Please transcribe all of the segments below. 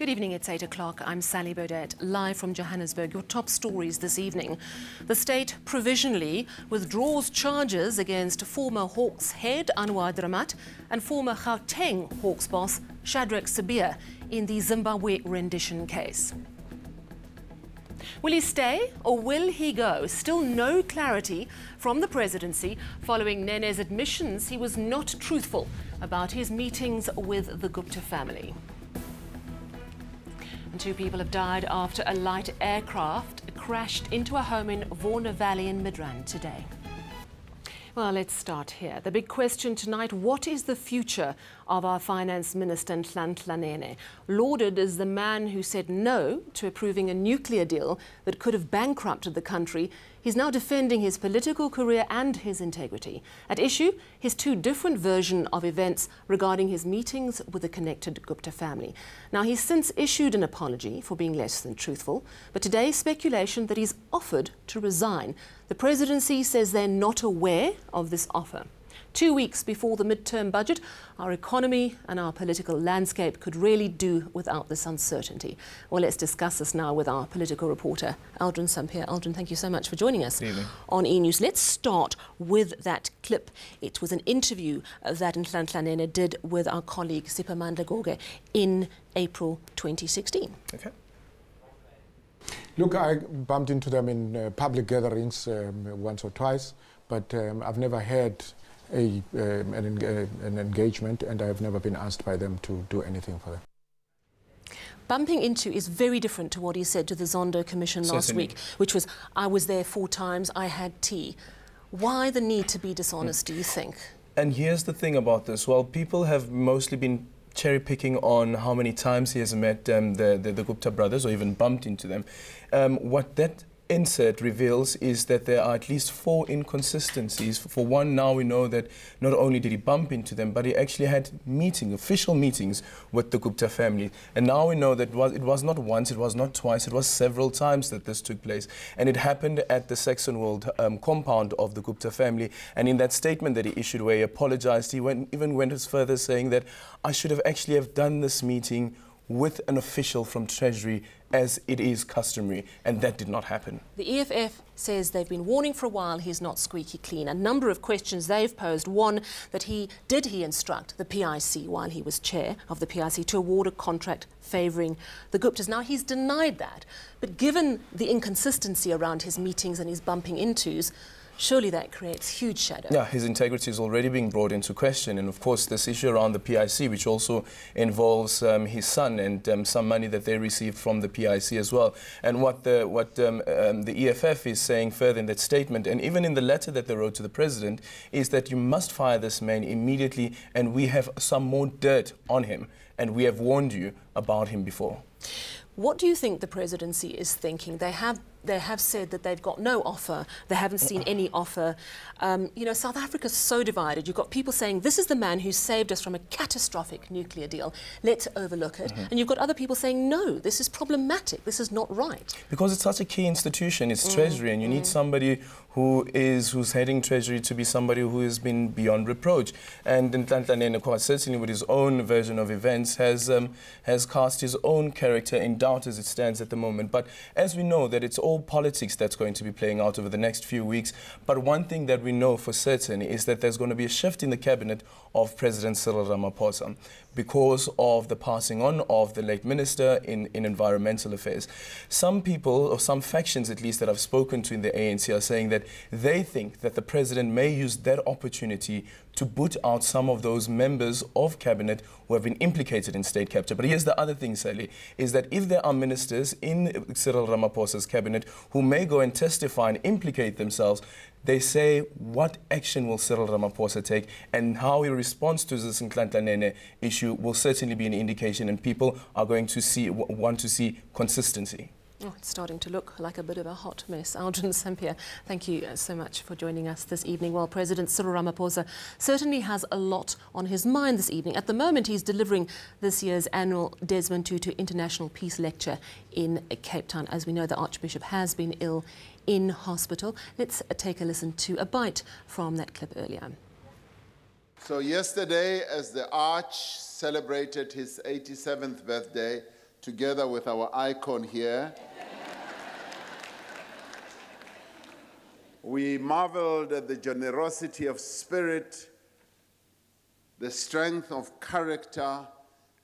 Good evening, it's 8 o'clock. I'm Sally Baudet, live from Johannesburg. Your top stories this evening. The state provisionally withdraws charges against former Hawks head Anwar Dramat and former Gauteng Hawks boss Shadrack Sibiya in the Zimbabwe rendition case. Will he stay or will he go? Still no clarity from the presidency following Nene's admissions he was not truthful about his meetings with the Gupta family. And 2 people have died after a light aircraft crashed into a home in Vorna Valley in Midrand today. Well, let's start here. The big question tonight, what is the future of our Finance Minister Nhlanhla Nene? Lauded as the man who said no to approving a nuclear deal that could have bankrupted the country, he's now defending his political career and his integrity. At issue, his 2 different versions of events regarding his meetings with the connected Gupta family. Now, he's since issued an apology for being less than truthful, but today speculation that he's offered to resign. The presidency says they're not aware of this offer. 2 weeks before the midterm budget, our economy and our political landscape could really do without this uncertainty. Well, let's discuss this now with our political reporter, Aldrin Sampear. Aldrin, thank you so much for joining us on eNews. Let's start with that clip. It was an interview that Nhlanhla Nene did with our colleague Siphamandla Goge in April 2016. Okay. Look, I bumped into them in public gatherings once or twice, but I've never had an engagement, and I've never been asked by them to do anything for them. Bumping into is very different to what he said to the Zondo Commission last week, which was, I was there 4 times, I had tea. Why the need to be dishonest, do you think? And here's the thing about this. Well, people have mostly been cherry-picking on how many times he has met the Gupta brothers or even bumped into them. What that insert reveals is that there are at least 4 inconsistencies. For one, now we know that not only did he bump into them, but he actually had official meetings with the Gupta family. And now we know that it was not once, it was not twice, it was several times that this took place. And it happened at the Saxon World compound of the Gupta family. And in that statement that he issued where he apologized, he even went as further saying that I should have actually done this meeting with an official from Treasury as it is customary, and that did not happen. The EFF says they've been warning for a while he's not squeaky clean. A number of questions they've posed. One, that did he instruct the PIC while he was chair of the PIC to award a contract favouring the Guptas? Now, he's denied that, but given the inconsistency around his meetings and his bumping intos, surely that creates huge shadow. Yeah, his integrity is already being brought into question. And of course, this issue around the PIC, which also involves his son and some money that they received from the PIC as well. And what the EFF is saying further in that statement, and even in the letter that they wrote to the president, is that you must fire this man immediately, and we have some more dirt on him, and we have warned you about him before. What do you think the presidency is thinking? They have said that they've got no offer. They haven't seen any offer. You know, South Africa's so divided. You've got people saying, this is the man who saved us from a catastrophic nuclear deal. Let's overlook it. And you've got other people saying, no, this is problematic. This is not right. Because it's such a key institution. It's Treasury, and you need somebody who's heading Treasury to be somebody who has been beyond reproach. And Nhlanhla Nene, quite certainly with his own version of events, has cast his own character in doubt as it stands at the moment. But as we know, that it's all politics that's going to be playing out over the next few weeks. But one thing that we know for certain is that there's going to be a shift in the cabinet of President Cyril Ramaphosa because of the passing on of the late minister in environmental affairs. Some people, or some factions at least that I've spoken to in the ANC, are saying that they think that the president may use that opportunity to boot out some of those members of cabinet who have been implicated in state capture. But here's the other thing, Sally, is that if there are ministers in Cyril Ramaphosa's cabinet who may go and testify and implicate themselves, they say, what action will Cyril Ramaphosa take, and how he responds to this Nhlanhla Nene issue will certainly be an indication, and people are going to want to see consistency. Oh, it's starting to look like a bit of a hot mess. Aldrin Sampear, thank you so much for joining us this evening. Well, President Cyril Ramaphosa certainly has a lot on his mind this evening. At the moment, he's delivering this year's annual Desmond Tutu International Peace Lecture in Cape Town. As we know, the Archbishop has been ill in hospital. Let's take a listen to a bite from that clip earlier. So yesterday, as the Arch celebrated his 87th birthday, together with our icon here. We marveled at the generosity of spirit, the strength of character,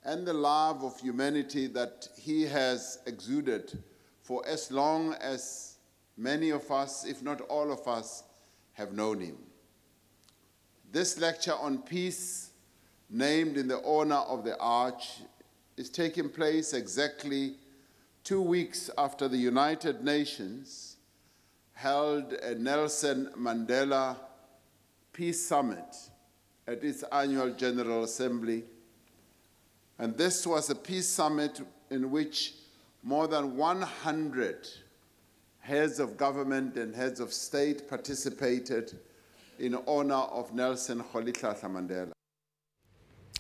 and the love of humanity that he has exuded for as long as many of us, if not all of us, have known him. This lecture on peace, named in the honor of the Arch, is taking place exactly 2 weeks after the United Nations held a Nelson Mandela Peace Summit at its annual General Assembly. And this was a peace summit in which more than 100 heads of government and heads of state participated in honor of Nelson Rolihlahla Mandela.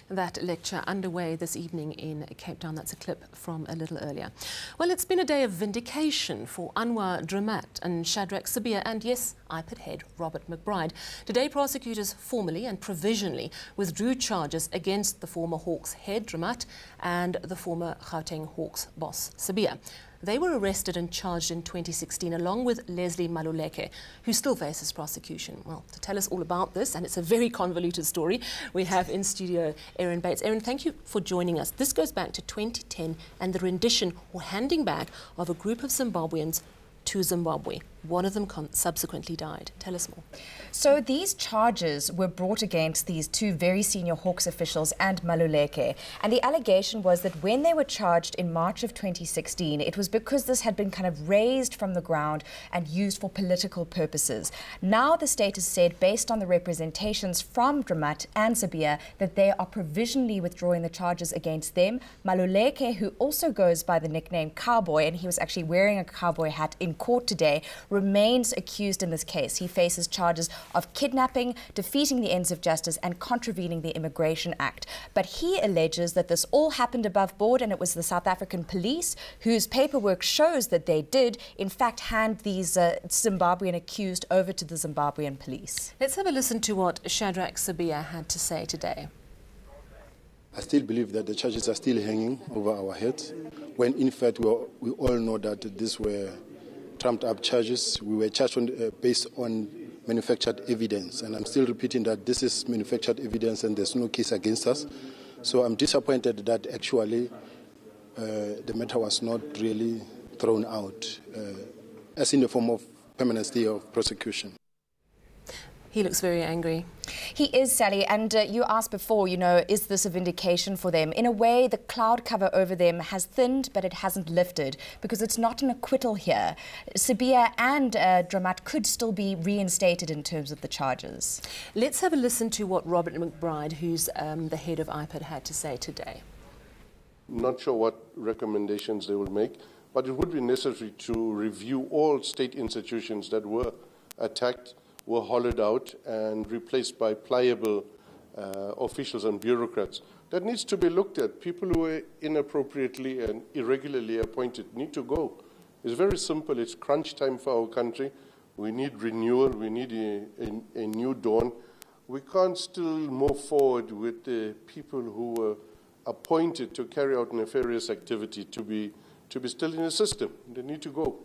That lecture underway this evening in Cape Town. That's a clip from a little earlier. Well, it's been a day of vindication for Anwar Dramat and Shadrach Sibiya and, yes, IPID head Robert McBride. Today, prosecutors formally and provisionally withdrew charges against the former Hawks head Dramat and the former Gauteng Hawks boss Sibiya. They were arrested and charged in 2016 along with Leslie Maluleke, who still faces prosecution. Well, to tell us all about this, and it's a very convoluted story, we have in studio Erin Bates. Erin, thank you for joining us. This goes back to 2010 and the rendition or handing back of a group of Zimbabweans to Zimbabwe. One of them subsequently died. Tell us more. So these charges were brought against these two very senior Hawks officials and Maluleke. And the allegation was that when they were charged in March of 2016, it was because this had been kind of raised from the ground and used for political purposes. Now the state has said, based on the representations from Dramat and Sibiya, that they are provisionally withdrawing the charges against them. Maluleke, who also goes by the nickname Cowboy, and he was actually wearing a cowboy hat in court today, remains accused in this case. He faces charges of kidnapping, defeating the ends of justice and contravening the Immigration Act. But he alleges that this all happened above board and it was the South African police whose paperwork shows that they did, in fact, hand these Zimbabwean accused over to the Zimbabwean police. Let's have a listen to what Shadrach Sibiya had to say today. I still believe that the charges are still hanging over our heads, when in fact we all know that these were trumped-up charges. We were charged based on manufactured evidence, and I'm still repeating that this is manufactured evidence and there's no case against us. So I'm disappointed that actually the matter was not really thrown out as in the form of permanent stay of prosecution. He looks very angry. He is, Sally, and you asked before, you know, is this a vindication for them? In a way, the cloud cover over them has thinned, but it hasn't lifted, because it's not an acquittal here. Sibiya and Dramat could still be reinstated in terms of the charges. Let's have a listen to what Robert McBride, who's the head of IPID, had to say today. Not sure what recommendations they will make, but it would be necessary to review all state institutions that were attacked, were hollowed out and replaced by pliable officials and bureaucrats. That needs to be looked at. People who were inappropriately and irregularly appointed need to go. It's very simple. It's crunch time for our country. We need renewal. We need a new dawn. We can't still move forward with the people who were appointed to carry out nefarious activity to be still in the system. They need to go.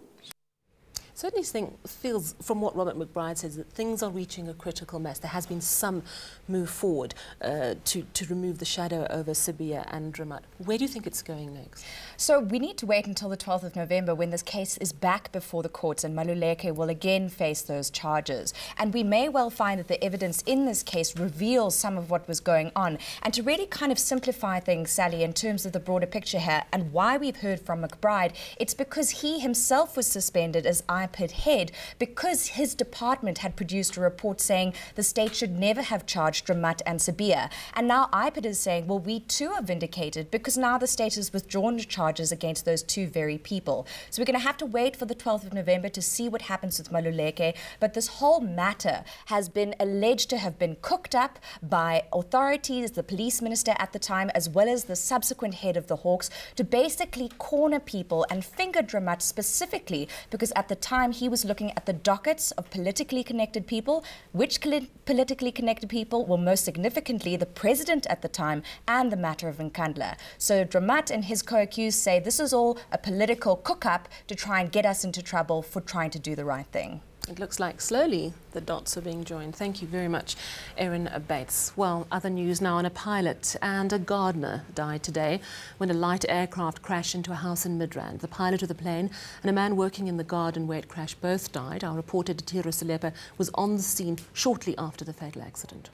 Certainly feels, from what Robert McBride says, that things are reaching a critical mass. There has been some move forward to remove the shadow over Sibiya and Dramat. Where do you think it's going next? So we need to wait until the 12th of November when this case is back before the courts and Maluleke will again face those charges. And we may well find that the evidence in this case reveals some of what was going on. And to really kind of simplify things, Sally, in terms of the broader picture here and why we've heard from McBride, it's because he himself was suspended as IPID head because his department had produced a report saying the state should never have charged Dramat and Sibiya. And now IPID is saying, well, we too are vindicated because now the state has withdrawn the charges against those two very people. So we're going to have to wait for the 12th of November to see what happens with Maluleke. But this whole matter has been alleged to have been cooked up by authorities, the police minister at the time, as well as the subsequent head of the Hawks, to basically corner people and finger Dramat specifically because at the time time, he was looking at the dockets of politically connected people, which politically connected people were most significantly the president at the time and the matter of Nkandla. So Dramat and his co-accused say this is all a political cook-up to try and get us into trouble for trying to do the right thing. It looks like slowly the dots are being joined. Thank you very much, Erin Bates. Well, other news now on a pilot and a gardener died today when a light aircraft crashed into a house in Midrand. The pilot of the plane and a man working in the garden where it crashed both died. Our reporter Detiro Selepa was on the scene shortly after the fatal accident.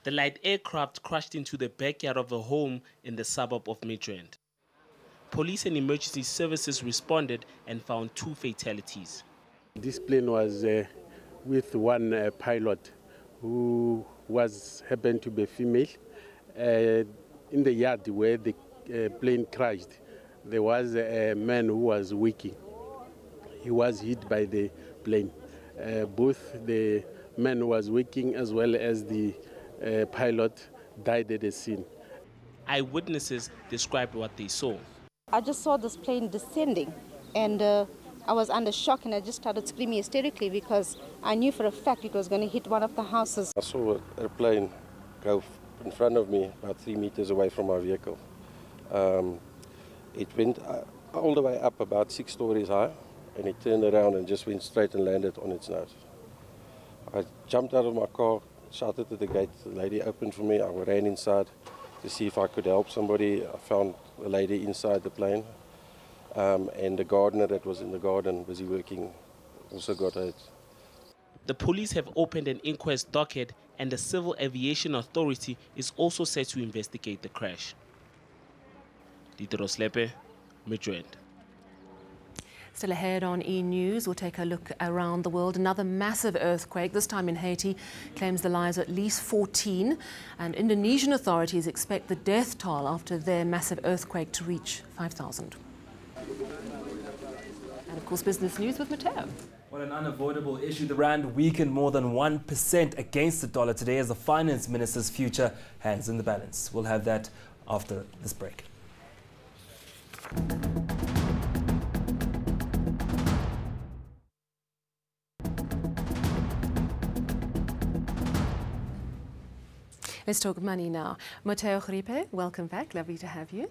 The light aircraft crashed into the backyard of a home in the suburb of Midrand. Police and emergency services responded and found 2 fatalities. This plane was with one pilot who happened to be female. In the yard where the plane crashed, there was a man who was waking. He was hit by the plane. Both the man who was waking as well as the pilot died at the scene. Eyewitnesses described what they saw. I just saw this plane descending, and I was under shock, and I just started screaming hysterically because I knew for a fact it was going to hit one of the houses. I saw a plane go in front of me about 3 meters away from my vehicle. It went all the way up about 6 stories high, and it turned around and just went straight and landed on its nose. I jumped out of my car, shouted at the gate. The lady opened for me. I ran inside to see if I could help somebody. I found a lady inside the plane. And the gardener that was in the garden, busy working, also got hurt. The police have opened an inquest docket, and the Civil Aviation Authority is also set to investigate the crash. Detiro Selepa, Midrand. Still ahead on eNews, we'll take a look around the world. Another massive earthquake, this time in Haiti, claims the lives of at least 14. And Indonesian authorities expect the death toll after their massive earthquake to reach 5,000. And of course, business news with Mateo. Well, an unavoidable issue. The rand weakened more than 1% against the dollar today as the finance minister's future hangs in the balance. We'll have that after this break. Let's talk money now. Mateo Gripe, welcome back. Lovely to have you.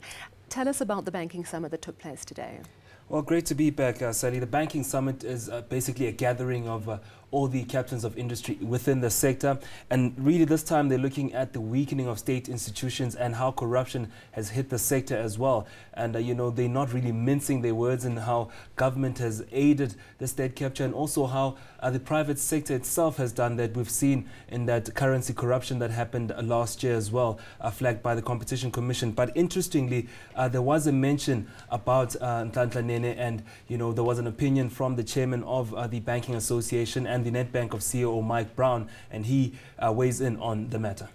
Tell us about the banking summit that took place today. Well, great to be back, Sally. The Banking Summit is basically a gathering of all the captains of industry within the sector. And really this time they're looking at the weakening of state institutions and how corruption has hit the sector as well. And, you know, they're not really mincing their words in how government has aided the state capture and also how the private sector itself has done that. We've seen in that currency corruption that happened last year as well, flagged by the Competition Commission. But interestingly, there was a mention about Nhlanhla Nene, and, you know, there was an opinion from the chairman of the Banking Association and the Nedbank of CEO Mike Brown, and he weighs in on the matter.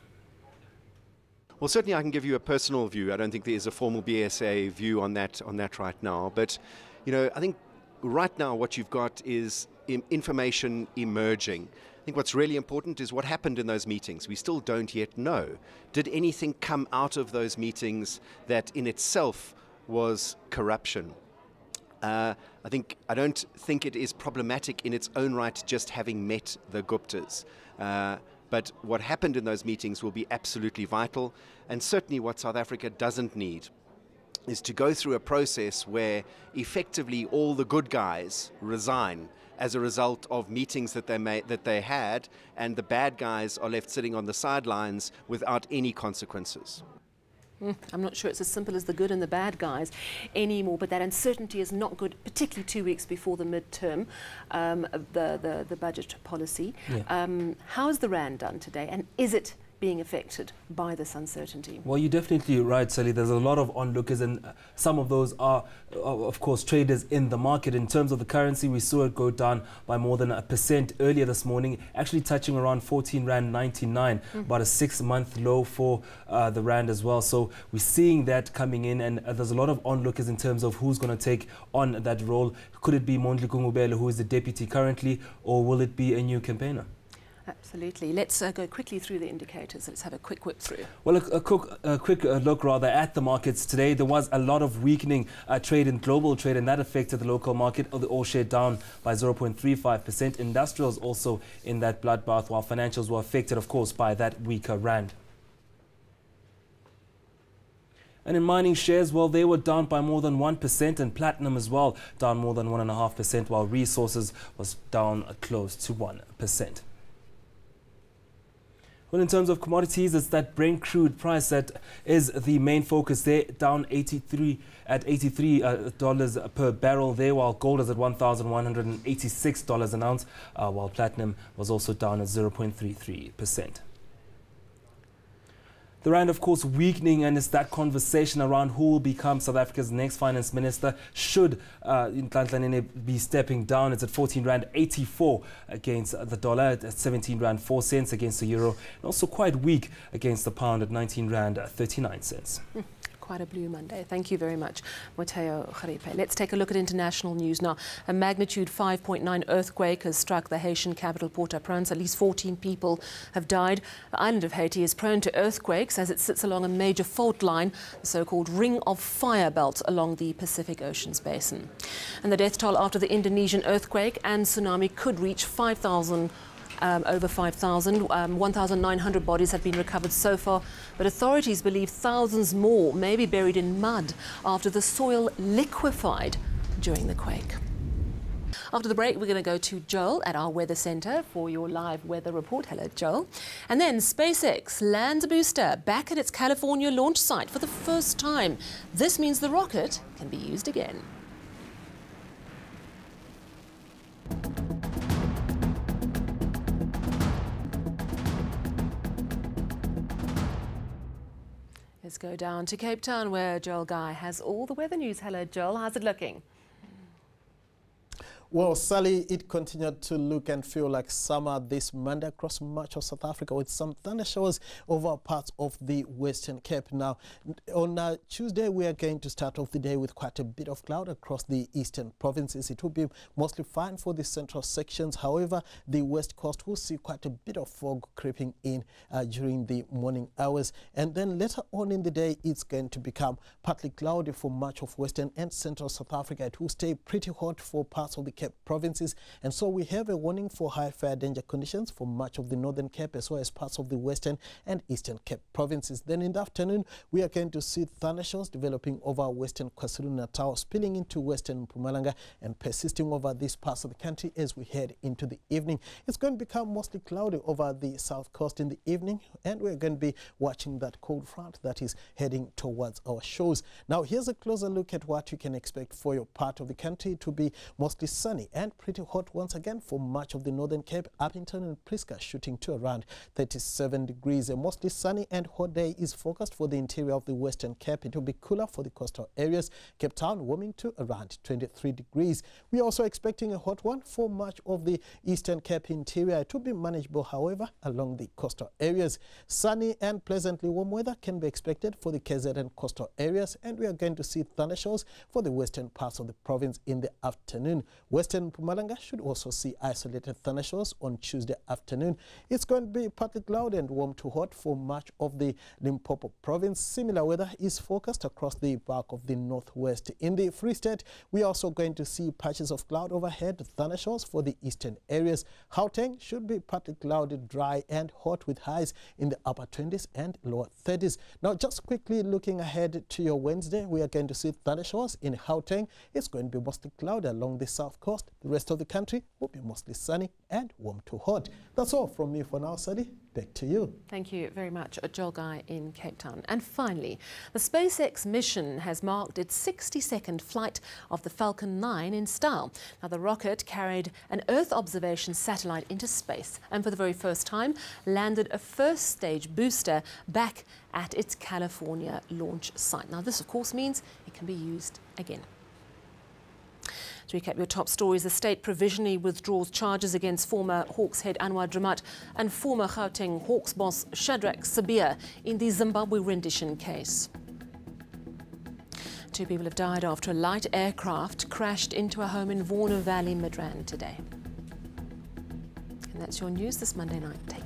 Well, certainly I can give you a personal view. I don't think there is a formal BSA view on that right now. But, you know, I think right now what you've got is information emerging. I think what's really important is what happened in those meetings. We still don't yet know. Did anything come out of those meetings that in itself was corruption? I don't think it is problematic in its own right just having met the Guptas. But what happened in those meetings will be absolutely vital. And certainly what South Africa doesn't need is to go through a process where effectively all the good guys resign as a result of meetings that they had, and the bad guys are left sitting on the sidelines without any consequences. I'm not sure it's as simple as the good and the bad guys anymore, but that uncertainty is not good, particularly 2 weeks before the midterm, the budget policy. Yeah. How's the rand done today, and is it being affected by this uncertainty? Well, you're definitely right, Sally. There's a lot of onlookers, and some of those are, of course, traders in the market. In terms of the currency, we saw it go down by more than 1% earlier this morning, actually touching around 14 Rand 99, about a 6-month low for the rand as well. So we're seeing that coming in, and there's a lot of onlookers in terms of who's going to take on that role. Could it be Mondli Kungubele, who is the deputy currently, or will it be a new campaigner? Absolutely. Let's go quickly through the indicators. Let's have a quick whip through. Well, a quick look rather at the markets today. There was a lot of weakening trade in global trade, and that affected the local market. The all share down by 0.35%. Industrials also in that bloodbath, while financials were affected, of course, by that weaker rand. And in mining shares, well, they were down by more than 1%, and platinum as well, down more than 1.5%, while resources was down close to 1%. Well, in terms of commodities, it's that Brent crude price that is the main focus there, down $83 per barrel there, while gold is at $1,186 an ounce, while platinum was also down at 0.33%. The rand, of course, weakening, and it's that conversation around who will become South Africa's next finance minister. Should Nhlanhla be stepping down? It's at 14 rand 84 against the dollar, at 17 rand 4 cents against the euro, and also quite weak against the pound at 19 rand 39 cents. Quite a blue Monday. Thank you very much, Mateo Kharipe. Let's take a look at international news now. A magnitude 5.9 earthquake has struck the Haitian capital Port-au-Prince. At least 14 people have died. The island of Haiti is prone to earthquakes as it sits along a major fault line, the so-called Ring of Fire belt along the Pacific Ocean's basin. And the death toll after the Indonesian earthquake and tsunami could reach 5,000. Over 5,000. 1,900 bodies have been recovered so far, but authorities believe thousands more may be buried in mud after the soil liquefied during the quake. After the break, we're going to go to Joel at our weather centre for your live weather report. Hello, Joel. And then SpaceX lands a booster back at its California launch site for the first time. This means the rocket can be used again. Let's go down to Cape Town where Joel Guy has all the weather news. Hello, Joel. How's it looking? Well, Sally, it continued to look and feel like summer this Monday across much of South Africa, with some thunder showers over parts of the Western Cape. Now, on Tuesday, we are going to start off the day with quite a bit of cloud across the eastern provinces. It will be mostly fine for the central sections. However, the west coast will see quite a bit of fog creeping in during the morning hours. And then later on in the day, it's going to become partly cloudy for much of western and central South Africa. It will stay pretty hot for parts of the Cape provinces, and so we have a warning for high fire danger conditions for much of the northern Cape as well as parts of the western and eastern Cape provinces. Then in the afternoon, we are going to see thunderstorms developing over western KwaZulu-Natal, spilling into western Mpumalanga and persisting over these parts of the country as we head into the evening. It's going to become mostly cloudy over the south coast in the evening, and we're going to be watching that cold front that is heading towards our shores. Now, here's a closer look at what you can expect for your part of the country. To be mostly sunny and pretty hot once again for much of the northern Cape. Upington and Priska shooting to around 37 degrees. A mostly sunny and hot day is forecast for the interior of the western Cape. It will be cooler for the coastal areas. Cape Town warming to around 23 degrees. We are also expecting a hot one for much of the eastern Cape interior. It will be manageable, however, along the coastal areas. Sunny and pleasantly warm weather can be expected for the KZN coastal areas, and we are going to see thunderstorms for the western parts of the province in the afternoon. Western Mpumalanga should also see isolated thunderstorms on Tuesday afternoon. It's going to be partly cloudy and warm to hot for much of the Limpopo province. Similar weather is forecast across the bulk of the northwest. In the Free State, we are also going to see patches of cloud overhead, thunderstorms for the eastern areas. Gauteng should be partly cloudy, dry and hot with highs in the upper 20s and lower 30s. Now, just quickly looking ahead to your Wednesday, we are going to see thunderstorms in Gauteng. It's going to be mostly cloudy along the south coast. The rest of the country will be mostly sunny and warm to hot. That's all from me for now, Sadie. Back to you. Thank you very much, Joel Guy in Cape Town. And finally, the SpaceX mission has marked its 62nd flight of the Falcon 9 in style. Now, the rocket carried an Earth observation satellite into space and for the very first time landed a first stage booster back at its California launch site. Now, this, of course, means it can be used again. To recap your top stories, the state provisionally withdraws charges against former Hawks head Anwar Dramat and former Gauteng Hawks boss Shadrach Sabia in the Zimbabwe rendition case. 2 people have died after a light aircraft crashed into a home in Warner Valley, Midrand today. And that's your news this Monday night. Take care.